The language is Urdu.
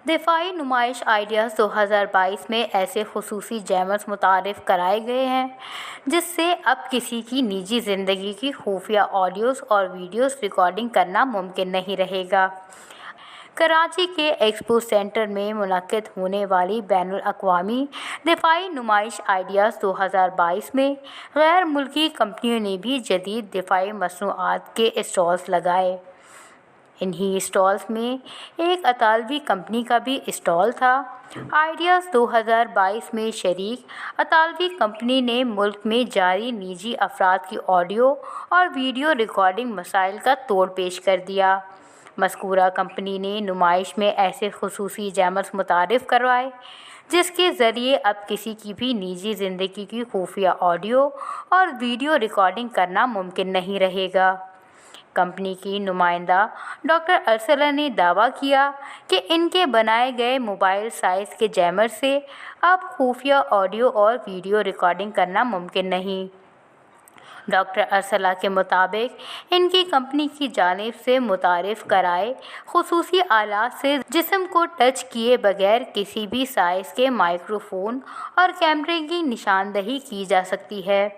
دفاعی نمائش آئیڈیاز 2022 میں ایسے خصوصی جیمرز متعارف کرائے گئے ہیں جس سے اب کسی کی نجی زندگی کی خفیہ آڈیوز اور ویڈیوز ریکارڈنگ کرنا ممکن نہیں رہے گا۔ کراچی کے ایکسپو سینٹر میں منعقد ہونے والی بین الاقوامی دفاعی نمائش آئیڈیاز 2022 میں غیر ملکی کمپنیوں نے بھی جدید دفاعی مصنوعات کے اسٹالز لگائے۔ انہی اسٹالز میں ایک اطالوی کمپنی کا بھی اسٹال تھا۔ آئیڈیاز 2022 میں شریک اطالوی کمپنی نے ملک میں جاری نجی افراد کی آڈیو اور ویڈیو ریکارڈنگ مسائل کا توڑ پیش کر دیا۔ مذکورہ کمپنی نے نمائش میں ایسے خصوصی جیمرز متعارف کروائے جس کے ذریعے اب کسی کی بھی نجی زندگی کی خفیہ آڈیو اور ویڈیو ریکارڈنگ کرنا ممکن نہیں رہے گا۔ کمپنی کی نمائندہ ڈاکٹر ارسلہ نے دعویٰ کیا کہ ان کے بنائے گئے موبائل سائز کے جیمر سے اب خفیہ آڈیو اور ویڈیو ریکارڈنگ کرنا ممکن نہیں۔ ڈاکٹر ارسلہ کے مطابق ان کی کمپنی کی جانب سے متعارف کرائے خصوصی آلات سے جسم کو ٹچ کیے بغیر کسی بھی سائز کے مائکرو فون اور کیمرے کی نشاندہی کی جا سکتی ہے۔